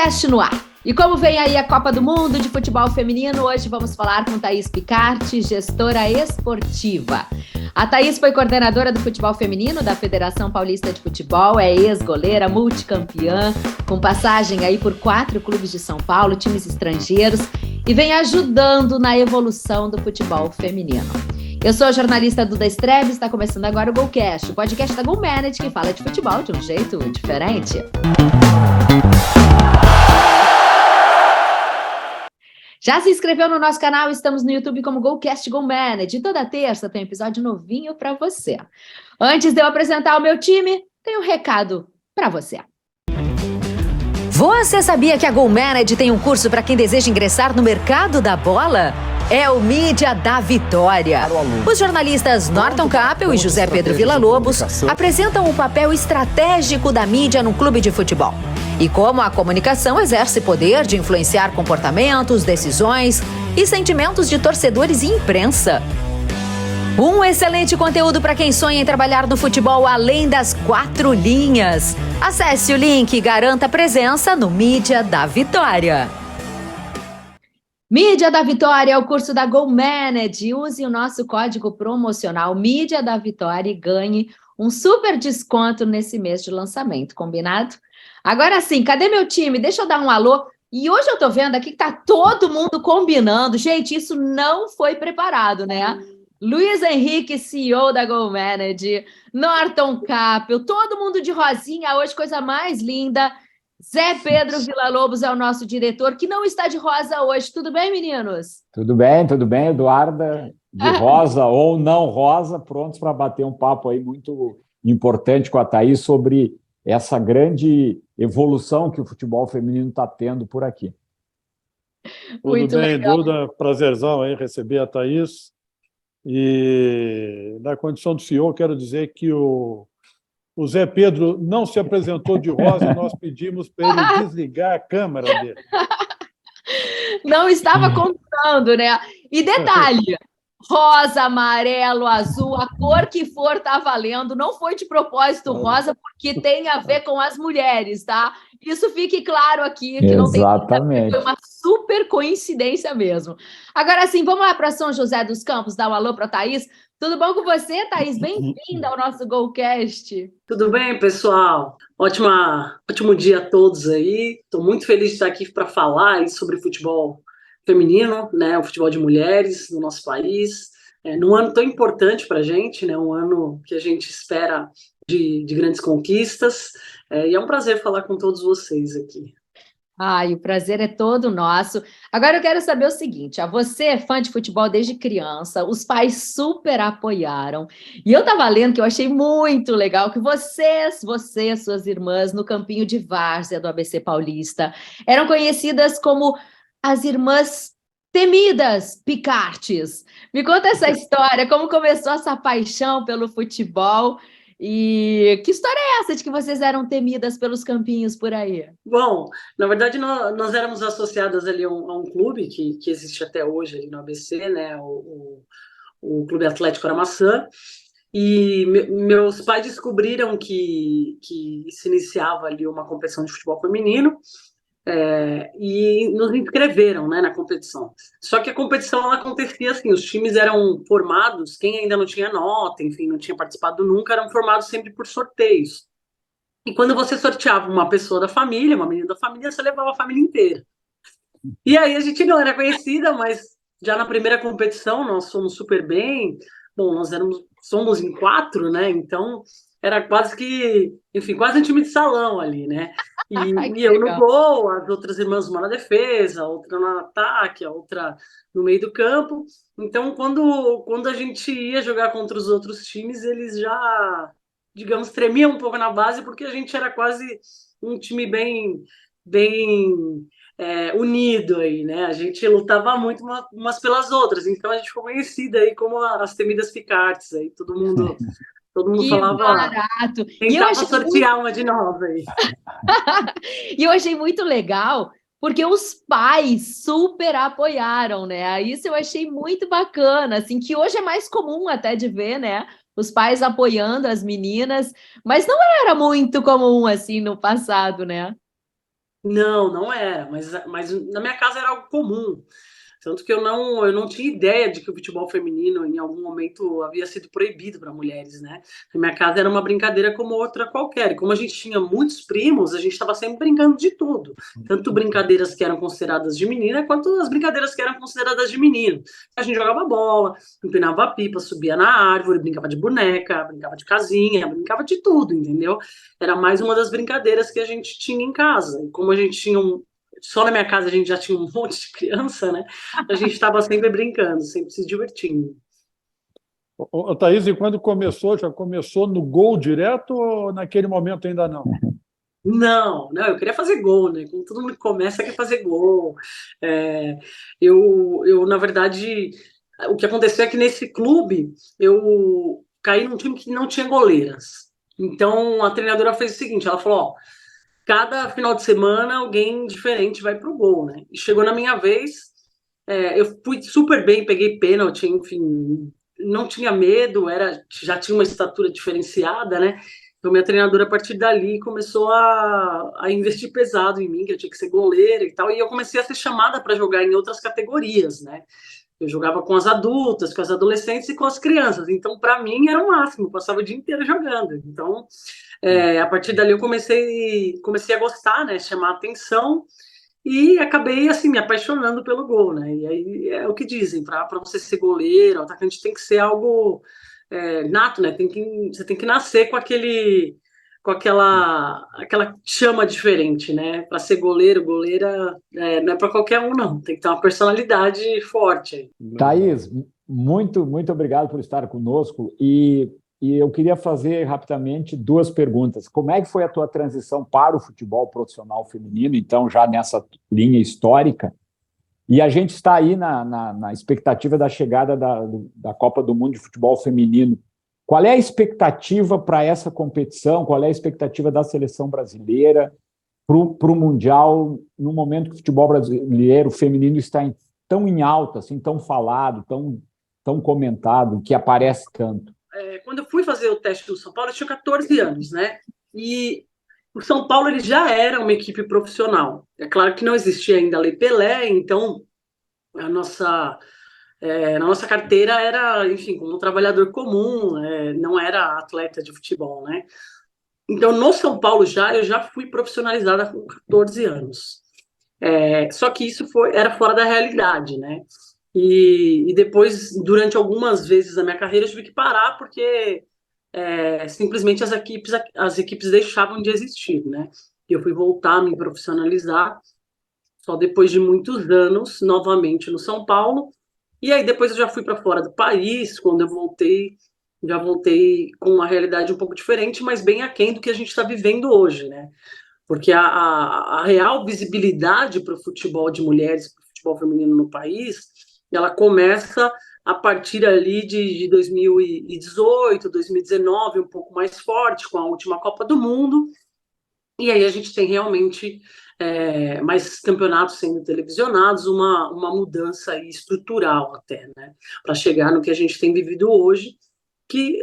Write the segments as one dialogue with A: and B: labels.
A: GoCast no ar. E como vem aí a Copa do Mundo de Futebol Feminino, hoje vamos falar com Thaís Picarte, gestora esportiva. A Thaís foi coordenadora do futebol feminino da Federação Paulista de Futebol, é ex-goleira, multicampeã, com passagem aí por 4 clubes de São Paulo, times estrangeiros, e vem ajudando na evolução do futebol feminino. Eu sou a jornalista Duda Streves, está começando agora o GoCast, o podcast da GoManage que fala de futebol de um jeito diferente. Já se inscreveu no nosso canal? Estamos no YouTube como GoCast GoManage. Toda terça tem um episódio novinho para você. Antes de eu apresentar o meu time, tem um recado para você. Você sabia que a GoManage tem um curso para quem deseja ingressar no mercado da bola? É o Mídia da Vitória. Os jornalistas Norton Capel e José Pedro Villa-Lobos apresentam o papel estratégico da mídia no clube de futebol. E como a comunicação exerce poder de influenciar comportamentos, decisões e sentimentos de torcedores e imprensa. Um excelente conteúdo para quem sonha em trabalhar no futebol além das 4 linhas. Acesse o link e garanta presença no Mídia da Vitória. Mídia da Vitória é o curso da GoManage. Use o nosso código promocional Mídia da Vitória e ganhe um super desconto nesse mês de lançamento, combinado? Agora sim, cadê meu time? Deixa eu dar um alô. E hoje eu tô vendo aqui que tá todo mundo combinando. Gente, isso não foi preparado, né? Luiz Henrique, CEO da GoManage, Norton Capel, todo mundo de rosinha hoje, coisa mais linda. Zé Pedro Villa-Lobos é o nosso diretor, que não está de rosa hoje. Tudo bem, meninos?
B: Tudo bem, Eduarda. De rosa ou não rosa, prontos para bater um papo aí muito importante com a Thaís sobre essa grande evolução que o futebol feminino está tendo por aqui.
C: Tudo bem, Duda, prazerzão aí receber a Thaís. E na condição do CEO, quero dizer que o Zé Pedro não se apresentou de rosa, nós pedimos para ele desligar a câmera dele.
A: Não estava contando, né? E detalhe, rosa, amarelo, azul, a cor que for tá valendo, não foi de propósito rosa, porque tem a ver com as mulheres, tá? Isso fique claro aqui, que não tem nada a ver, foi uma super coincidência mesmo. Agora sim, vamos lá para São José dos Campos, dar um alô para a Thaís. Tudo bom com você, Thaís? Bem-vinda ao nosso GoCast.
D: Tudo bem, pessoal? Ótimo dia a todos aí. Estou muito feliz de estar aqui para falar aí sobre futebol feminino, né? O futebol de mulheres no nosso país. Num ano tão importante para a gente, né? Um ano que a gente espera de grandes conquistas. E é um prazer falar com todos vocês aqui.
A: Ai, o prazer é todo nosso. Agora eu quero saber o seguinte, você é fã de futebol desde criança, os pais super apoiaram, e eu estava lendo que eu achei muito legal que você, suas irmãs, no campinho de várzea do ABC Paulista, eram conhecidas como as irmãs temidas Picartes. Me conta essa história, como começou essa paixão pelo futebol. E que história é essa de que vocês eram temidas pelos campinhos por aí?
D: Bom, na verdade nós éramos associadas ali a um clube que existe até hoje ali no ABC, né? O Clube Atlético Aramaçã. E meus pais descobriram que se iniciava ali uma competição de futebol feminino. E nos inscreveram, né, na competição. Só que a competição ela acontecia assim, os times eram formados, quem ainda não tinha nota, enfim, não tinha participado nunca, eram formados sempre por sorteios. E quando você sorteava uma pessoa da família, uma menina da família, você levava a família inteira. E aí a gente não era conhecida, mas já na primeira competição nós fomos super bem. Bom, somos em 4, né, então era quase que, enfim, quase um time de salão ali, né? E eu no gol, as outras irmãs uma na defesa, a outra no ataque, a outra no meio do campo. Então, quando a gente ia jogar contra os outros times, eles já, digamos, tremiam um pouco na base, porque a gente era quase um time bem unido aí, né? A gente lutava muito umas pelas outras, então a gente ficou conhecida aí como as temidas Picartes, aí todo mundo
A: que
D: falava,
A: barato.
D: Tentava sortear uma de nós aí.
A: E eu achei muito legal, porque os pais super apoiaram, né? Isso eu achei muito bacana, assim, que hoje é mais comum até de ver, né? Os pais apoiando as meninas, mas não era muito comum, assim, no passado, né?
D: Não, não era, mas na minha casa era algo comum. Tanto que eu não tinha ideia de que o futebol feminino, em algum momento, havia sido proibido para mulheres, né? Na minha casa era uma brincadeira como outra qualquer. E como a gente tinha muitos primos, a gente estava sempre brincando de tudo. Tanto brincadeiras que eram consideradas de menina, quanto as brincadeiras que eram consideradas de menino. A gente jogava bola, empinava pipa, subia na árvore, brincava de boneca, brincava de casinha, brincava de tudo, entendeu? Era mais uma das brincadeiras que a gente tinha em casa. E como a gente tinha só na minha casa a gente já tinha um monte de criança, né? A gente estava sempre brincando, sempre se divertindo.
C: Ô, Thaís, e quando começou, já começou no gol direto ou naquele momento ainda não?
D: Não, não, eu queria fazer gol, né? Como todo mundo que começa quer fazer gol. Eu, na verdade, o que aconteceu é que nesse clube eu caí num time que não tinha goleiras. Então a treinadora fez o seguinte: ela falou, ó, cada final de semana alguém diferente vai pro gol, né? E chegou na minha vez, eu fui super bem, peguei pênalti, enfim, não tinha medo, já tinha uma estatura diferenciada, né? Então minha treinadora a partir dali começou a investir pesado em mim, que eu tinha que ser goleira e tal, e eu comecei a ser chamada para jogar em outras categorias, né? Eu jogava com as adultas, com as adolescentes e com as crianças. Então, para mim, era o máximo. Eu passava o dia inteiro jogando. Então, a partir dali, eu comecei a gostar, né? Chamar a atenção e acabei, assim, me apaixonando pelo gol, né? E aí é o que dizem, para você ser goleiro, atacante tem que ser algo nato, né? Você tem que nascer com aquela chama diferente, né? Para ser goleiro, goleira, não é para qualquer um, não. Tem que ter uma personalidade forte.
B: Thaís, muito, muito obrigado por estar conosco. E eu queria fazer rapidamente duas perguntas. Como é que foi a tua transição para o futebol profissional feminino, então, já nessa linha histórica? E a gente está aí na expectativa da chegada da Copa do Mundo de Futebol Feminino. Qual é a expectativa para essa competição? Qual é a expectativa da seleção brasileira para o Mundial, no momento que o futebol brasileiro feminino está tão em alta, assim, tão falado, tão comentado, que aparece tanto?
D: Quando eu fui fazer o teste no São Paulo, eu tinha 14 anos, né? E o São Paulo ele já era uma equipe profissional. É claro que não existia ainda a Lei Pelé, então na nossa carteira era, enfim, como um trabalhador comum, não era atleta de futebol, né? Então, no São Paulo eu já fui profissionalizada com 14 anos. Só que isso era fora da realidade, né? E depois, durante algumas vezes na minha carreira, eu tive que parar porque simplesmente as equipes deixavam de existir, né? E eu fui voltar a me profissionalizar só depois de muitos anos, novamente no São Paulo. E aí depois eu já fui para fora do país, quando eu voltei, já voltei com uma realidade um pouco diferente, mas bem aquém do que a gente está vivendo hoje, né? Porque a real visibilidade para o futebol de mulheres, para o futebol feminino no país, ela começa a partir ali de 2018, 2019, um pouco mais forte, com a última Copa do Mundo, e aí a gente tem realmente mais campeonatos sendo televisionados, uma mudança aí estrutural até, né, para chegar no que a gente tem vivido hoje, que,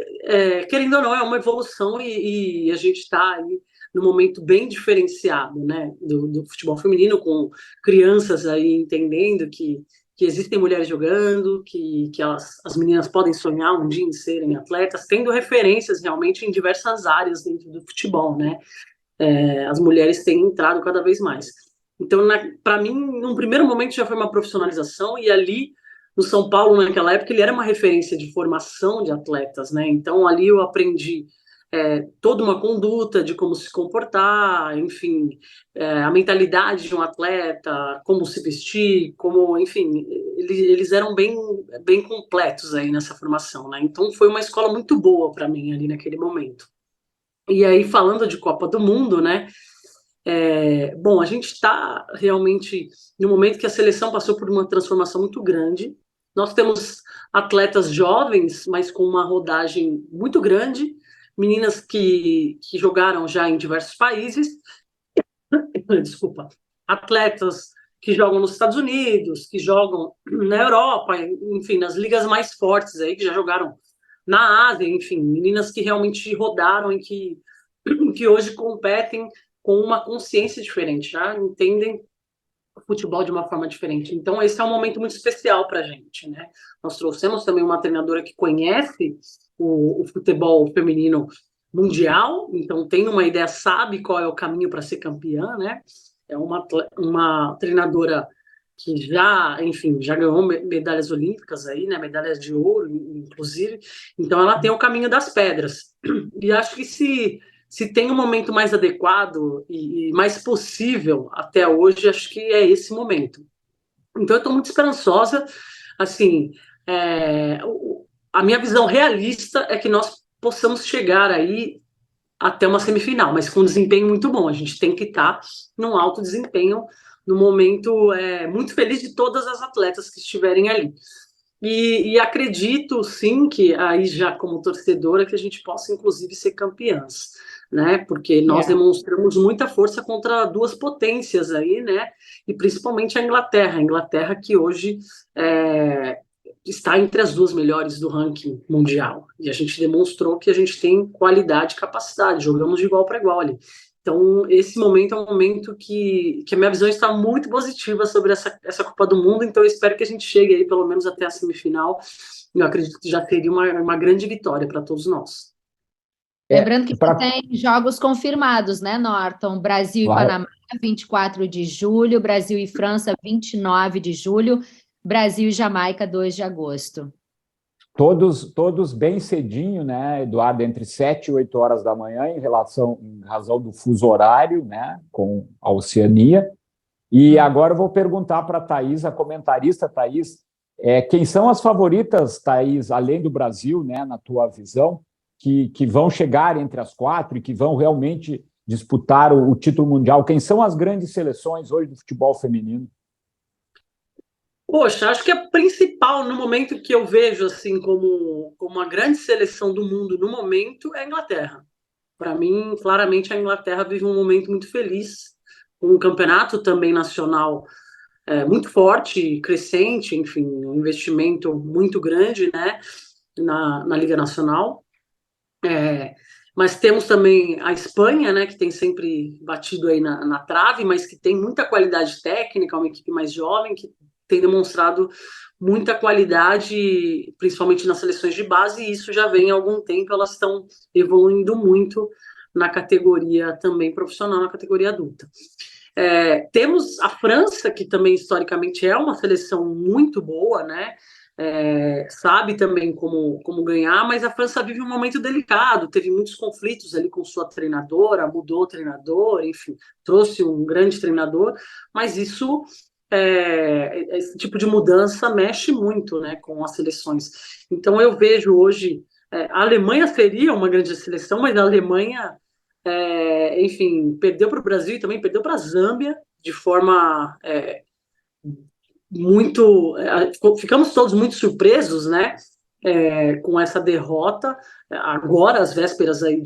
D: querendo ou não, é uma evolução e a gente está aí num momento bem diferenciado, né, do futebol feminino, com crianças aí entendendo que existem mulheres jogando, que as meninas podem sonhar um dia em serem atletas, tendo referências realmente em diversas áreas dentro do futebol, né? As mulheres têm entrado cada vez mais. Então, para mim, num primeiro momento já foi uma profissionalização, e ali no São Paulo, naquela época, ele era uma referência de formação de atletas, né? Então, ali eu aprendi toda uma conduta de como se comportar, enfim, a mentalidade de um atleta, como se vestir, como, enfim, eles eram bem, bem completos aí nessa formação, né? Então, foi uma escola muito boa para mim ali naquele momento. E aí, falando de Copa do Mundo, né? Bom, a gente está realmente no momento que a seleção passou por uma transformação muito grande. Nós temos atletas jovens, mas com uma rodagem muito grande, meninas que jogaram já em diversos países, desculpa, atletas que jogam nos Estados Unidos, que jogam na Europa, enfim, nas ligas mais fortes aí, que já jogaram na Ásia, enfim, meninas que realmente rodaram e que hoje competem com uma consciência diferente, já entendem o futebol de uma forma diferente. Então, esse é um momento muito especial para a gente, né? Nós trouxemos também uma treinadora que conhece o futebol feminino mundial, então tem uma ideia, sabe qual é o caminho para ser campeã, né? É uma treinadora que já, enfim, já ganhou medalhas olímpicas aí, né? Medalhas de ouro, inclusive. Então, ela tem o caminho das pedras. E acho que se tem um momento mais adequado e mais possível até hoje, acho que é esse momento. Então, eu estou muito esperançosa. Assim, a minha visão realista é que nós possamos chegar aí até uma semifinal, mas com um desempenho muito bom. A gente tem que estar num alto desempenho, num momento muito feliz de todas as atletas que estiverem ali. E acredito, sim, que aí já como torcedora, que a gente possa, inclusive, ser campeãs, né? Porque nós demonstramos muita força contra duas potências aí, né? E principalmente a Inglaterra que hoje está entre as duas melhores do ranking mundial. E a gente demonstrou que a gente tem qualidade e capacidade, jogamos de igual para igual ali. Então, esse momento é um momento que a minha visão está muito positiva sobre essa Copa do Mundo, então eu espero que a gente chegue aí pelo menos até a semifinal. Eu acredito que já seria uma grande vitória para todos nós.
E: Lembrando que tem jogos confirmados, né, Norton? Brasil e Panamá, 24 de julho, Brasil e França, 29 de julho, Brasil e Jamaica, 2 de agosto.
B: Todos bem cedinho, né, Eduardo, entre 7 e 8 horas da manhã, em razão do fuso horário, né, com a Oceania. E agora eu vou perguntar para a Thaís, a comentarista. Thaís, quem são as favoritas, Thaís, além do Brasil, né, na tua visão, que vão chegar entre as 4 e que vão realmente disputar o título mundial? Quem são as grandes seleções hoje do futebol feminino?
D: Poxa, acho que a principal no momento que eu vejo assim como uma grande seleção do mundo no momento é a Inglaterra. Para mim, claramente a Inglaterra vive um momento muito feliz, um campeonato também nacional muito forte, crescente, enfim, um investimento muito grande, né, na Liga Nacional. Mas temos também a Espanha, né, que tem sempre batido aí na trave, mas que tem muita qualidade técnica, uma equipe mais jovem, que tem demonstrado muita qualidade, principalmente nas seleções de base, e isso já vem há algum tempo, elas estão evoluindo muito na categoria também profissional, na categoria adulta. Temos a França, que também historicamente é uma seleção muito boa, né? Sabe também como ganhar, mas a França vive um momento delicado, teve muitos conflitos ali com sua treinadora, mudou o treinador, enfim, trouxe um grande treinador, mas isso esse tipo de mudança mexe muito, né, com as seleções. Então eu vejo hoje a Alemanha seria uma grande seleção, mas a Alemanha enfim, perdeu para o Brasil e também perdeu para a Zâmbia de forma muito... ficamos todos muito surpresos, né, com essa derrota, agora às vésperas aí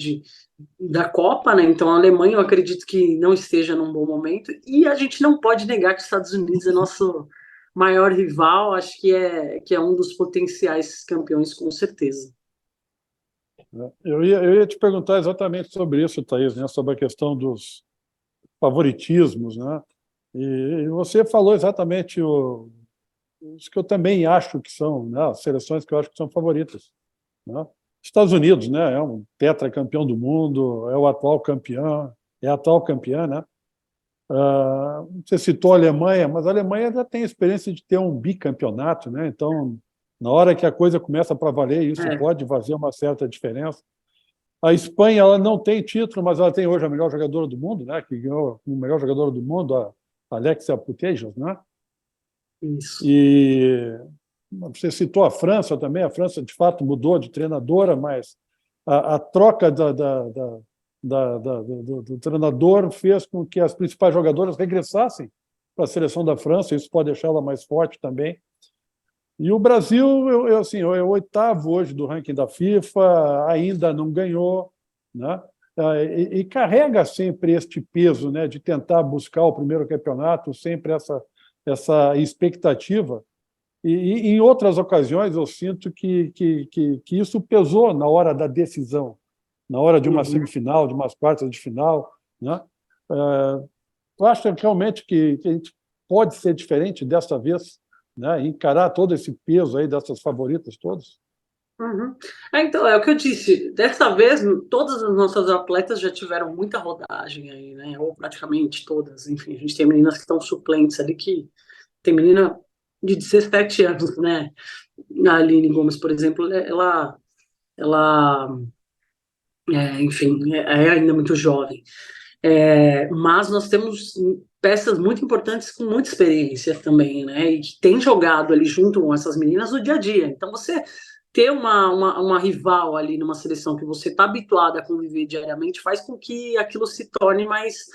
D: da Copa, né? Então a Alemanha eu acredito que não esteja num bom momento, e a gente não pode negar que os Estados Unidos é nosso maior rival, acho que é um dos potenciais campeões, com certeza.
C: Eu ia te perguntar exatamente sobre isso, Thaís, né? Sobre a questão dos favoritismos, né? E você falou exatamente os que eu também acho que são, né, as seleções que eu acho que são favoritas, né? Estados Unidos, né, é um tetracampeão do mundo, é o atual campeão, é a atual campeã, né? Você citou a Alemanha, mas a Alemanha já tem a experiência de ter um bicampeonato, né? Então, na hora que a coisa começa para valer, isso pode fazer uma certa diferença. A Espanha, ela não tem título, mas ela tem hoje a melhor jogadora do mundo, né? Que ganhou o melhor jogador do mundo, a Alexia Putellas, né?
D: Isso.
C: E você citou a França também. A França, de fato, mudou de treinadora, mas a troca do treinador fez com que as principais jogadoras regressassem para a seleção da França. Isso pode deixá-la mais forte também. E o Brasil, assim, é o 8º hoje do ranking da FIFA, ainda não ganhou, né? E carrega sempre este peso, né, de tentar buscar o primeiro campeonato, sempre essa expectativa. E em outras ocasiões eu sinto que isso pesou na hora da decisão, na hora de uma semifinal, de umas quartas de final, né? Tu acha realmente que a gente pode ser diferente desta vez, né? Encarar todo esse peso aí dessas favoritas todas?
D: Uhum. Então, é o que eu disse, dessa vez todas as nossas atletas já tiveram muita rodagem aí, né? Ou praticamente todas, enfim, a gente tem meninas que estão suplentes ali, que tem menina de 17 anos, né? A Aline Gomes, por exemplo, ela enfim, é ainda muito jovem. Mas nós temos peças muito importantes com muita experiência também, né? E que tem jogado ali junto com essas meninas no dia a dia. Então, você ter uma rival ali numa seleção que você está habituada a conviver diariamente faz com que aquilo se torne mais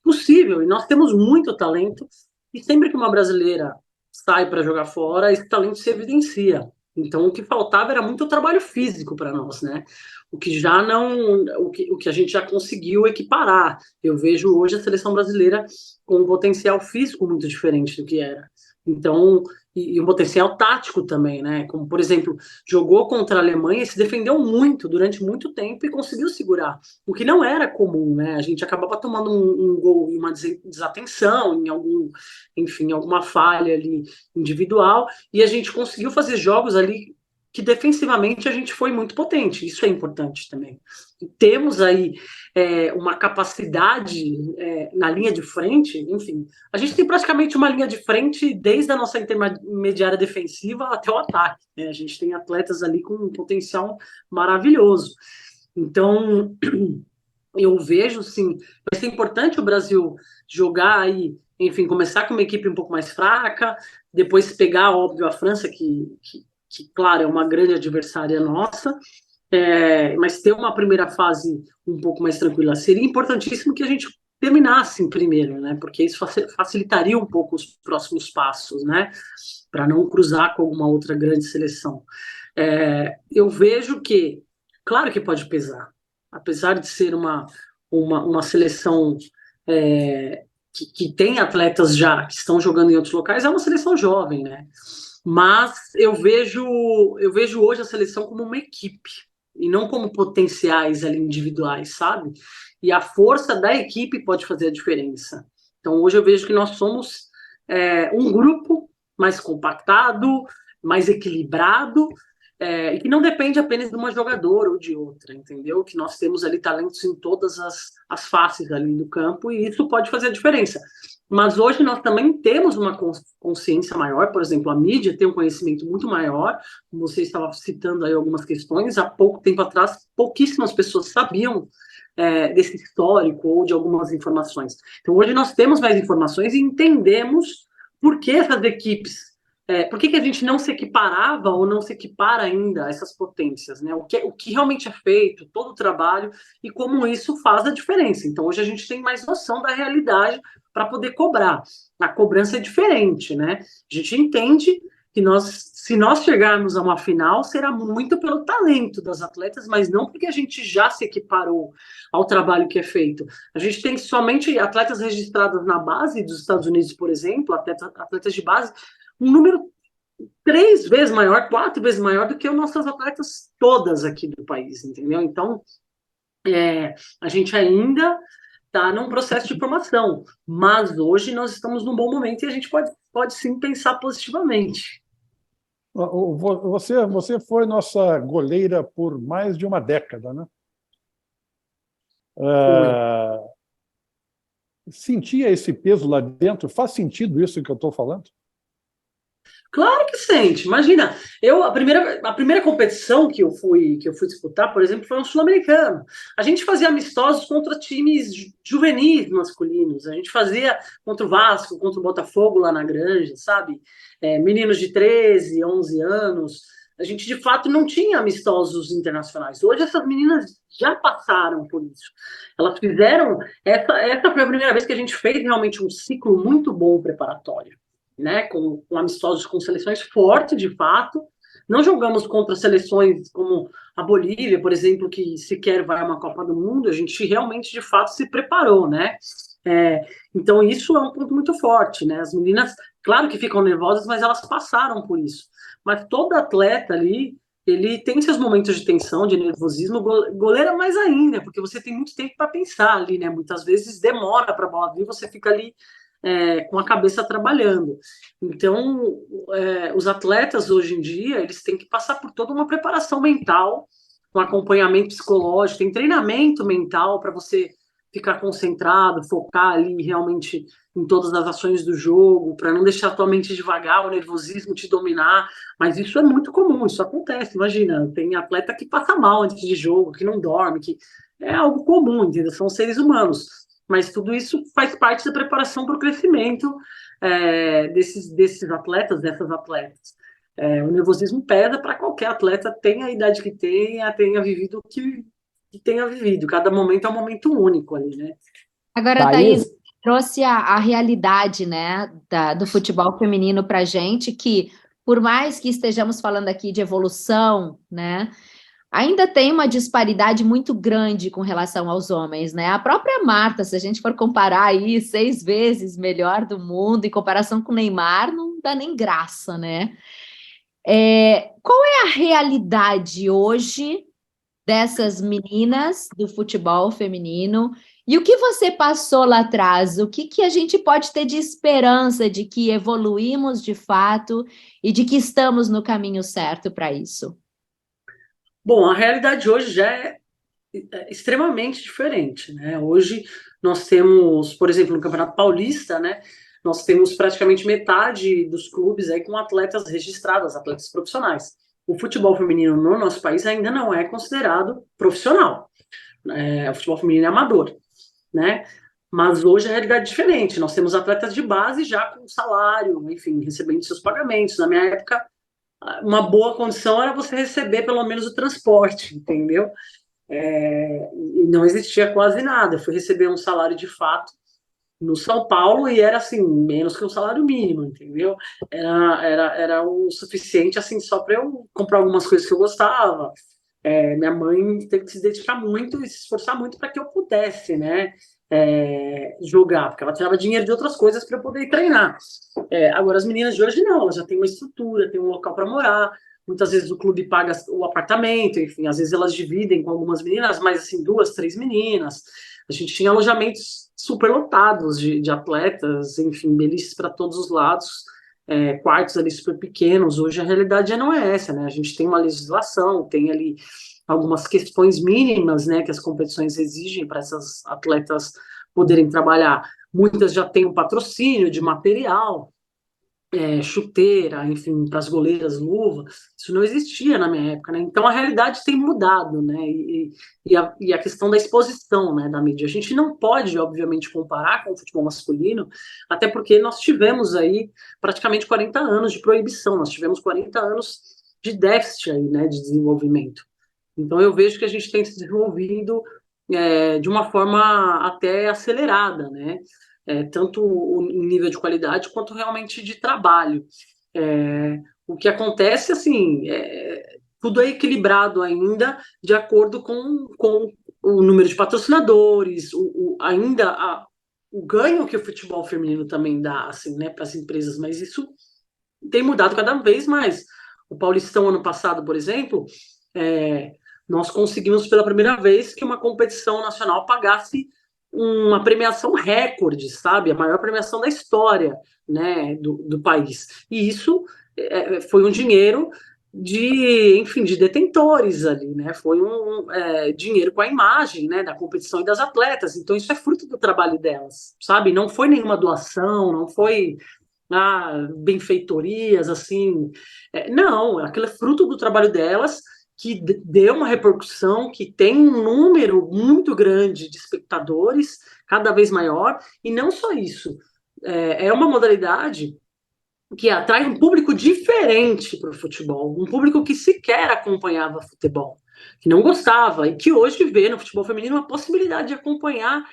D: possível. E nós temos muito talento, e sempre que uma brasileira sai para jogar fora, esse talento se evidencia. Então, o que faltava era muito trabalho físico para nós, né? O que já não, o que a gente já conseguiu equiparar. Eu vejo hoje a seleção brasileira com um potencial físico muito diferente do que era. Então, e um potencial tático também, né? Como, por exemplo, jogou contra a Alemanha e se defendeu muito durante muito tempo e conseguiu segurar, o que não era comum, né? A gente acabava tomando um gol em uma desatenção, em enfim, alguma falha ali individual, e a gente conseguiu fazer jogos ali que defensivamente a gente foi muito potente. Isso é importante também. E temos aí uma capacidade na linha de frente, enfim, a gente tem praticamente uma linha de frente desde a nossa intermediária defensiva até o ataque, né? A gente tem atletas ali com um potencial maravilhoso. Então, eu vejo, sim, vai ser importante o Brasil jogar aí, enfim, começar com uma equipe um pouco mais fraca, depois pegar, óbvio, a França, que claro, é uma grande adversária nossa, mas ter uma primeira fase um pouco mais tranquila. Seria importantíssimo que a gente terminasse em primeiro, né? Porque isso facilitaria um pouco os próximos passos, né? Para não cruzar com alguma outra grande seleção. Eu vejo que, claro que pode pesar, apesar de ser uma seleção que tem atletas já que estão jogando em outros locais, é uma seleção jovem, né? Mas eu vejo hoje a seleção como uma equipe e não como potenciais ali individuais, sabe? E a força da equipe pode fazer a diferença. Então hoje eu vejo que nós somos um grupo mais compactado, mais equilibrado, e que não depende apenas de uma jogadora ou de outra, entendeu? Que nós temos ali talentos em todas as faces ali do campo, e isso pode fazer a diferença. Mas hoje nós também temos uma consciência maior, por exemplo, a mídia tem um conhecimento muito maior, como você estava citando aí algumas questões, há pouco tempo atrás, pouquíssimas pessoas sabiam desse histórico ou de algumas informações. Então hoje nós temos mais informações e entendemos por que essas equipes, por que a gente não se equiparava ou não se equipara ainda a essas potências, né? O que realmente é feito, todo o trabalho e como isso faz a diferença. Então hoje a gente tem mais noção da realidade para poder cobrar. A cobrança é diferente, né? A gente entende que se nós chegarmos a uma final, será muito pelo talento das atletas, mas não porque a gente já se equiparou ao trabalho que é feito. A gente tem somente atletas registradas na base dos Estados Unidos, por exemplo, atletas de base, um número 3 vezes maior, 4 vezes maior do que as nossas atletas todas aqui do país, entendeu? Então, a gente ainda está num processo de formação, mas hoje nós estamos num bom momento e a gente pode sim pensar positivamente.
C: Você foi nossa goleira por mais de uma década, né? Sentia esse peso lá dentro? Faz sentido isso que eu estou falando?
D: Claro que sente. Imagina, a primeira competição que eu fui disputar, por exemplo, foi um sul-americano. A gente fazia amistosos contra times juvenis masculinos. A gente fazia contra o Vasco, contra o Botafogo lá na Granja, sabe? Meninos de 13, 11 anos. A gente, de fato, não tinha amistosos internacionais. Hoje, essas meninas já passaram por isso. Elas fizeram... Essa foi a primeira vez que a gente fez realmente um ciclo muito bom preparatório, né, com amistosos com seleções fortes, de fato. Não jogamos contra seleções como a Bolívia, por exemplo, que sequer vai a uma Copa do Mundo. A gente realmente, de fato, se preparou, né? Então, isso é um ponto muito forte, né? As meninas, claro que ficam nervosas, mas elas passaram por isso. Mas todo atleta ali ele tem seus momentos de tensão, de nervosismo, goleiro mais ainda, porque você tem muito tempo para pensar ali, né? Muitas vezes demora para a bola vir, você fica ali com a cabeça trabalhando. Então, os atletas hoje em dia, eles têm que passar por toda uma preparação mental, um acompanhamento psicológico, tem treinamento mental para você ficar concentrado, focar ali realmente em todas as ações do jogo, para não deixar a tua mente devagar, o nervosismo te dominar, mas isso é muito comum, isso acontece, imagina, tem atleta que passa mal antes de jogo, que não dorme, que é algo comum, entendeu? São seres humanos, mas tudo isso faz parte da preparação para o crescimento desses atletas, dessas atletas. O nervosismo pesa para qualquer atleta, tenha a idade que tenha vivido o que tenha vivido, cada momento é um momento único ali, né?
E: Agora, Thaís, trouxe a realidade, né, do futebol feminino para a gente, que por mais que estejamos falando aqui de evolução, né, ainda tem uma disparidade muito grande com relação aos homens, né? A própria Marta, se a gente for comparar aí 6 vezes melhor do mundo, em comparação com o Neymar, não dá nem graça, né? Qual é a realidade hoje dessas meninas do futebol feminino? E o que você passou lá atrás? O que a gente pode ter de esperança de que evoluímos de fato e de que estamos no caminho certo para isso?
D: Bom, a realidade hoje já é extremamente diferente, né? Hoje nós temos, por exemplo, no Campeonato Paulista, né? Nós temos praticamente metade dos clubes aí com atletas registradas, atletas profissionais. O futebol feminino no nosso país ainda não é considerado profissional. O futebol feminino é amador, né? Mas hoje a realidade é diferente. Nós temos atletas de base já com salário, enfim, recebendo seus pagamentos. Na minha época, uma boa condição era você receber pelo menos o transporte, entendeu? E não existia quase nada. Eu fui receber um salário de fato no São Paulo e era assim, menos que um salário mínimo, entendeu? Era o suficiente assim só para eu comprar algumas coisas que eu gostava. Minha mãe teve que se dedicar muito e se esforçar muito para que eu pudesse, né, jogar, porque ela tirava dinheiro de outras coisas para eu poder ir treinar. Agora as meninas de hoje não, elas já têm uma estrutura, têm um local para morar. Muitas vezes o clube paga o apartamento, enfim, às vezes elas dividem com algumas meninas, mas assim, 2, 3 meninas. A gente tinha alojamentos superlotados de atletas, enfim, beliches para todos os lados, quartos ali super pequenos. Hoje a realidade já não é essa, né? A gente tem uma legislação, tem ali algumas questões mínimas, né, que as competições exigem para essas atletas poderem trabalhar. Muitas já têm um patrocínio de material, chuteira, enfim, para as goleiras, luva. Isso não existia na minha época, né? Então a realidade tem mudado, né? E a questão da exposição, né, da mídia. A gente não pode, obviamente, comparar com o futebol masculino, até porque nós tivemos aí praticamente 40 anos de proibição, nós tivemos 40 anos de déficit aí, né, de desenvolvimento. Então eu vejo que a gente tem se desenvolvido de uma forma até acelerada, né? Tanto em nível de qualidade quanto realmente de trabalho. O que acontece, assim, tudo é equilibrado ainda de acordo com o número de patrocinadores, o ganho que o futebol feminino também dá, assim, né, para as empresas, mas isso tem mudado cada vez mais. O Paulistão, ano passado, por exemplo, nós conseguimos pela primeira vez que uma competição nacional pagasse uma premiação recorde, sabe? A maior premiação da história, né, do país. E isso foi um dinheiro enfim, de detentores ali, né? Foi dinheiro com a imagem, né, da competição e das atletas. Então isso é fruto do trabalho delas, sabe? Não foi nenhuma doação, não foi benfeitorias, assim. Não, aquilo é fruto do trabalho delas, que deu uma repercussão, que tem um número muito grande de espectadores, cada vez maior, e não só isso, é uma modalidade que atrai um público diferente para o futebol, um público que sequer acompanhava futebol, que não gostava, e que hoje vê no futebol feminino uma possibilidade de acompanhar,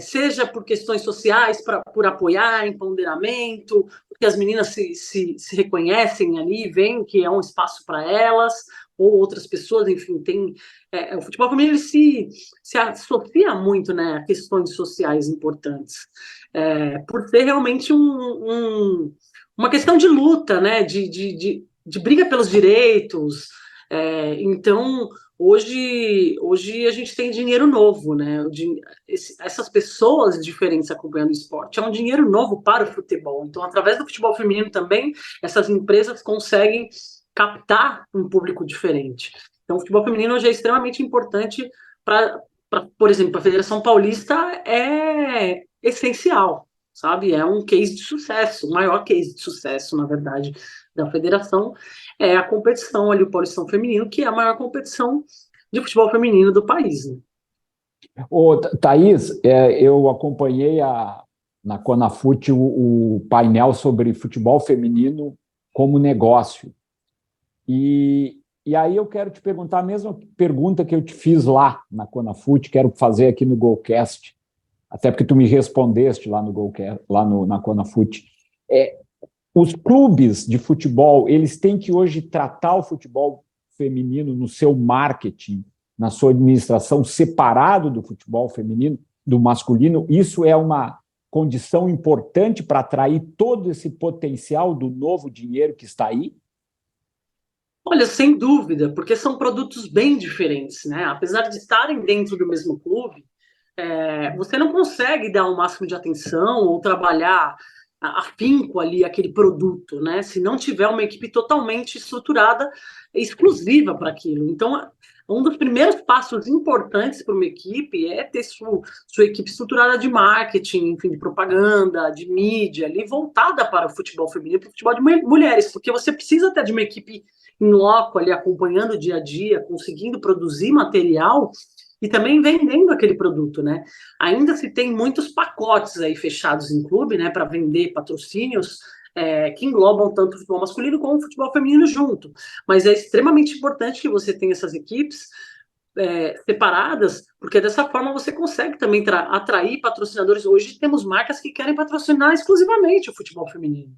D: seja por questões sociais, por apoiar, empoderamento, porque as meninas se reconhecem ali, veem que é um espaço para elas, ou outras pessoas, enfim, o futebol feminino ele se associa muito, né, a questões sociais importantes, por ser realmente uma questão de luta, né, de briga pelos direitos, Então, hoje a gente tem dinheiro novo, né? Essas pessoas diferentes acompanhando o esporte é um dinheiro novo para o futebol. Então, através do futebol feminino também, essas empresas conseguem captar um público diferente. Então, o futebol feminino hoje é extremamente importante por exemplo, para a Federação Paulista é essencial, sabe? É um case de sucesso, o maior case de sucesso, na verdade, da federação é a competição ali, o Paulistão Feminino, que é a maior competição de futebol feminino do país. Né?
B: Ô, Thaís, eu acompanhei na CONAFUT o painel sobre futebol feminino como negócio. E aí eu quero te perguntar a mesma pergunta que eu te fiz lá na CONAFUT, quero fazer aqui no Golcast, até porque tu me respondeste lá no Golcast, na CONAFUT. Os clubes de futebol, eles têm que hoje tratar o futebol feminino no seu marketing, na sua administração, separado do futebol feminino, do masculino. Isso é uma condição importante para atrair todo esse potencial do novo dinheiro que está aí?
D: Olha, sem dúvida, porque são produtos bem diferentes, né? Apesar de estarem dentro do mesmo clube, você não consegue dar o máximo de atenção ou trabalhar afinco ali aquele produto, né? Se não tiver uma equipe totalmente estruturada, exclusiva para aquilo. Então, um dos primeiros passos importantes para uma equipe é ter sua equipe estruturada de marketing, enfim, de propaganda, de mídia, ali voltada para o futebol feminino, para o futebol de mulheres, porque você precisa ter de uma equipe em loco ali acompanhando o dia a dia, conseguindo produzir material e também vendendo aquele produto, né? Ainda se tem muitos pacotes aí fechados em clube, né, para vender patrocínios que englobam tanto o futebol masculino como o futebol feminino junto. Mas é extremamente importante que você tenha essas equipes separadas, porque dessa forma você consegue também atrair patrocinadores. Hoje temos marcas que querem patrocinar exclusivamente o futebol feminino.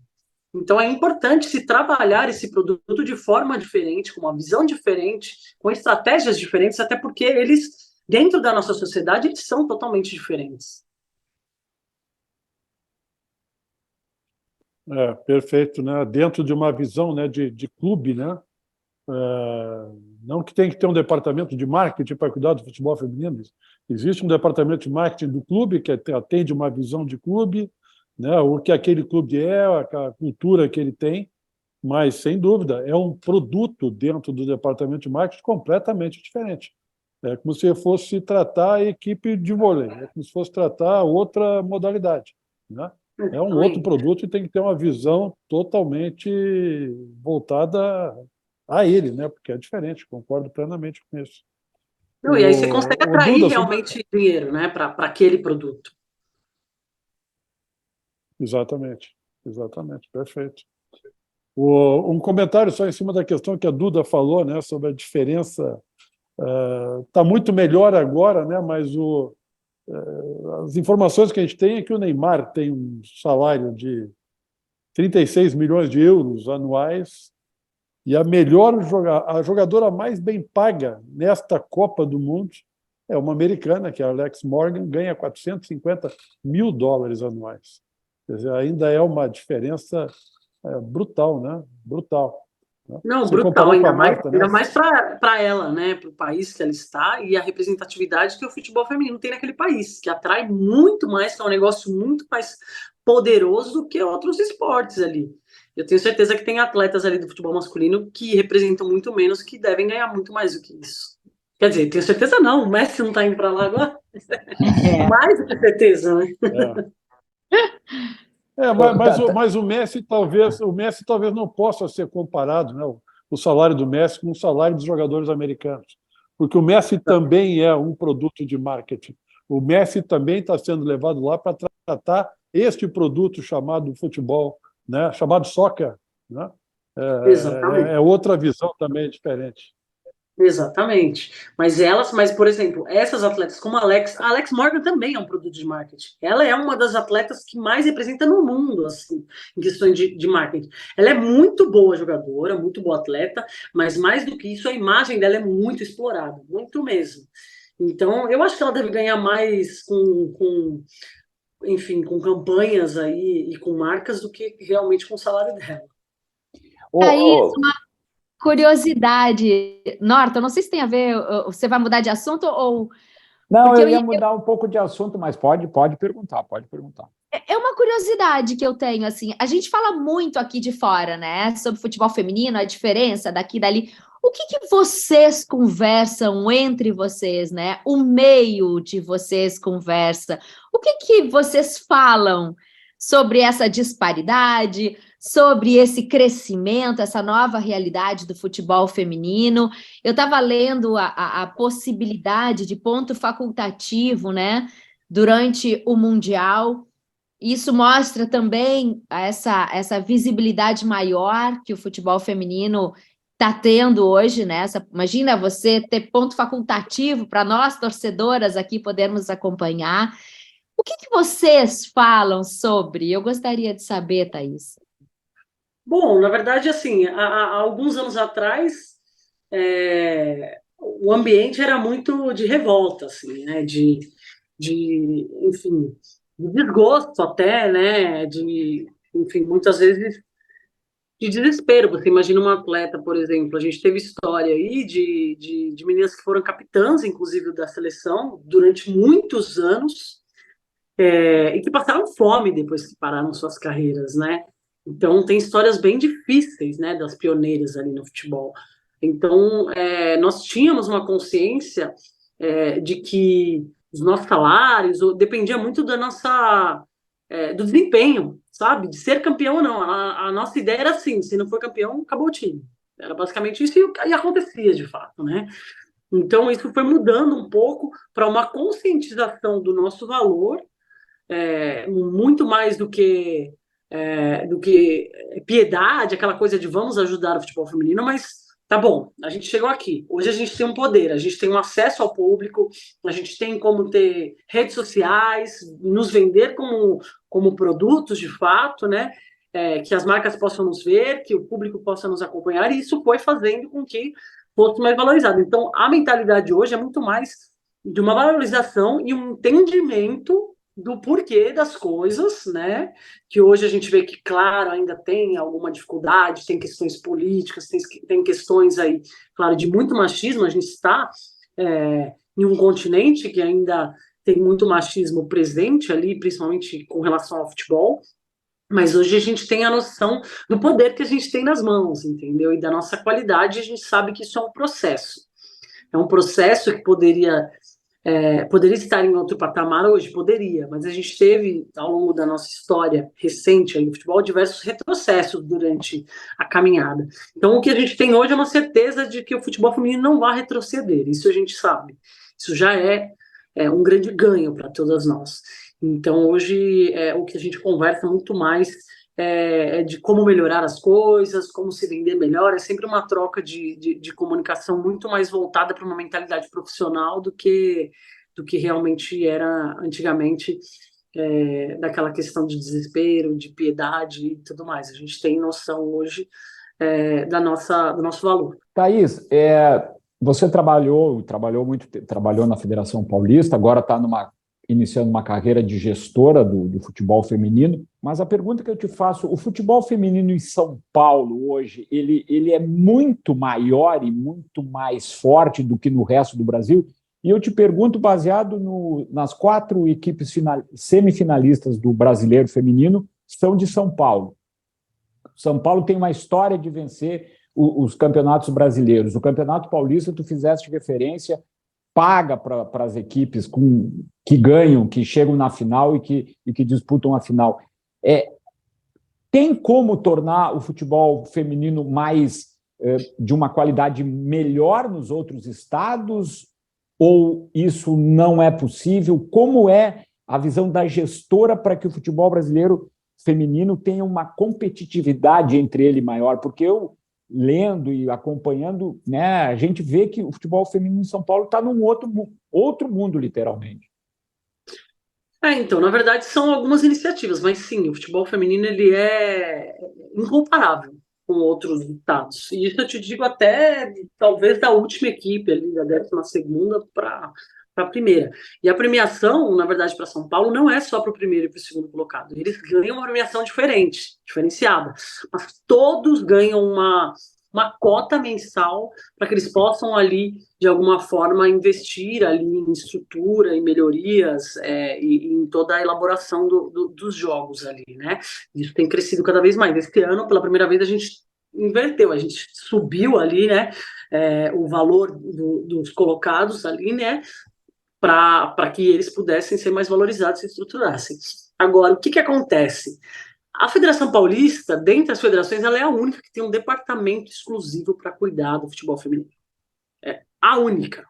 D: Então, é importante se trabalhar esse produto de forma diferente, com uma visão diferente, com estratégias diferentes, até porque eles, dentro da nossa sociedade, eles são totalmente diferentes.
C: Perfeito, né? Dentro de uma visão, né, de clube, né? Não que tem que ter um departamento de marketing para cuidar do futebol feminino. Existe um departamento de marketing do clube que atende uma visão de clube, né, o que aquele clube a cultura que ele tem, mas, sem dúvida, é um produto dentro do departamento de marketing completamente diferente. É como se fosse tratar a equipe de vôlei, é como se fosse tratar outra modalidade. Né? É um outro produto e tem que ter uma visão totalmente voltada a ele, né? Porque é diferente, concordo plenamente com isso.
D: Não, e aí você consegue atrair realmente dinheiro, né, para aquele produto.
C: Exatamente, perfeito. Um comentário só em cima da questão que a Duda falou, né, sobre a diferença. Está muito melhor agora, né, mas as informações que a gente tem é que o Neymar tem um salário de 36 milhões de euros anuais e a jogadora mais bem paga nesta Copa do Mundo é uma americana, que é a Alex Morgan, ganha $450 mil anuais. Quer dizer, ainda é uma diferença brutal, né? Brutal.
D: Não, brutal, ainda mais para ela, né? Para o país que ela está e a representatividade que o futebol feminino tem naquele país, que atrai muito mais, que é um negócio muito mais poderoso do que outros esportes ali. Eu tenho certeza que tem atletas ali do futebol masculino que representam muito menos, que devem ganhar muito mais do que isso. Quer dizer, tenho certeza não, o Messi não está indo para lá agora. Mais do que certeza, né?
C: Mas o Messi talvez não possa ser comparado, né, o salário do Messi com o salário dos jogadores americanos, porque o Messi também é um produto de marketing. O Messi também está sendo levado lá para tratar este produto chamado futebol, né, chamado soccer. Né? É outra visão também diferente.
D: Exatamente. Mas, por exemplo, essas atletas como a Alex Morgan também é um produto de marketing. Ela é uma das atletas que mais representa no mundo, assim, em questões de marketing. Ela é muito boa jogadora, muito boa atleta, mas mais do que isso, a imagem dela é muito explorada, muito mesmo. Então, eu acho que ela deve ganhar mais enfim, com campanhas aí e com marcas do que realmente com o salário dela.
E: Thaís, curiosidade. Norton, não sei se tem a ver, você vai mudar de assunto ou...
B: Não, eu ia mudar um pouco de assunto, mas pode perguntar, pode perguntar.
E: É uma curiosidade que eu tenho, assim, a gente fala muito aqui de fora, né, sobre futebol feminino, a diferença daqui e dali. O que vocês conversam entre vocês, né? O meio de vocês conversa. O que vocês falam sobre essa disparidade, sobre esse crescimento, essa nova realidade do futebol feminino? Eu estava lendo a possibilidade de ponto facultativo, né, durante o Mundial. Isso mostra também essa visibilidade maior que o futebol feminino está tendo hoje, né? Imagina você ter ponto facultativo para nós, torcedoras, aqui podermos acompanhar. O que vocês falam sobre? Eu gostaria de saber, Thaís.
D: Bom, na verdade, assim, há alguns anos atrás, o ambiente era muito de revolta, assim, né? Enfim, de desgosto até, né? Enfim, muitas vezes de desespero. Você imagina uma atleta, por exemplo, a gente teve história aí de meninas que foram capitãs, inclusive, da seleção, durante muitos anos, e que passaram fome depois que pararam suas carreiras, né? Então, tem histórias bem difíceis, né, das pioneiras ali no futebol. Então, nós tínhamos uma consciência de que os nossos salários dependia muito da do desempenho, sabe? De ser campeão ou não. A nossa ideia era assim, se não for campeão, acabou o time. Era basicamente isso e acontecia, de fato, né? Então, isso foi mudando um pouco para uma conscientização do nosso valor, muito mais do que piedade, aquela coisa de vamos ajudar o futebol feminino, mas tá bom, a gente chegou aqui. Hoje a gente tem um poder, a gente tem um acesso ao público, a gente tem como ter redes sociais, nos vender como produtos de fato, né? Que as marcas possam nos ver, que o público possa nos acompanhar, e isso foi fazendo com que fosse mais valorizado. Então, a mentalidade hoje é muito mais de uma valorização e um entendimento do porquê das coisas, né? Que hoje a gente vê que, claro, ainda tem alguma dificuldade, tem questões políticas, tem questões aí, claro, de muito machismo. A gente está em um continente que ainda tem muito machismo presente ali, principalmente com relação ao futebol, mas hoje a gente tem a noção do poder que a gente tem nas mãos, entendeu? E da nossa qualidade, a gente sabe que isso é um processo. É um processo que poderia estar em outro patamar hoje, poderia, mas a gente teve, ao longo da nossa história recente aí no futebol, diversos retrocessos durante a caminhada. Então, o que a gente tem hoje é uma certeza de que o futebol feminino não vai retroceder, isso a gente sabe. Isso já é um grande ganho para todas nós. Então, hoje, o que a gente conversa muito mais de como melhorar as coisas, como se vender melhor, é sempre uma troca de comunicação muito mais voltada para uma mentalidade profissional do que realmente era antigamente, daquela questão de desespero, de piedade e tudo mais. A gente tem noção hoje do nosso valor.
B: Thaís, você trabalhou na Federação Paulista, agora está iniciando uma carreira de gestora do futebol feminino, mas a pergunta que eu te faço, o futebol feminino em São Paulo hoje, ele é muito maior e muito mais forte do que no resto do Brasil? E eu te pergunto, baseado nas 4 equipes semifinalistas do Brasileiro Feminino, são de São Paulo. São Paulo tem uma história de vencer os campeonatos brasileiros. O Campeonato Paulista, tu fizeste referência, paga para as equipes que ganham, que chegam na final e que disputam a final. Tem como tornar o futebol feminino mais de uma qualidade melhor nos outros estados, ou isso não é possível? Como é a visão da gestora para que o futebol brasileiro feminino tenha uma competitividade entre ele maior? Porque eu, lendo e acompanhando, né, a gente vê que o futebol feminino em São Paulo está num outro mundo, literalmente.
D: Então, na verdade, são algumas iniciativas, mas sim, o futebol feminino ele é incomparável com outros estados. E isso eu te digo até, talvez, da última equipe, ali, da 12ª para a primeira. E a premiação, na verdade, para São Paulo, não é só para o primeiro e para o segundo colocado. Eles ganham uma premiação diferenciada. Mas todos ganham uma uma cota mensal para que eles possam ali, de alguma forma, investir ali em estrutura, em melhorias e em toda a elaboração dos jogos ali, né? Isso tem crescido cada vez mais. Este ano, pela primeira vez, a gente inverteu, a gente subiu ali, né, o valor dos colocados ali, né, para que eles pudessem ser mais valorizados, se estruturassem. Agora, o que acontece? A Federação Paulista, dentre as federações, ela é a única que tem um departamento exclusivo para cuidar do futebol feminino. É a única.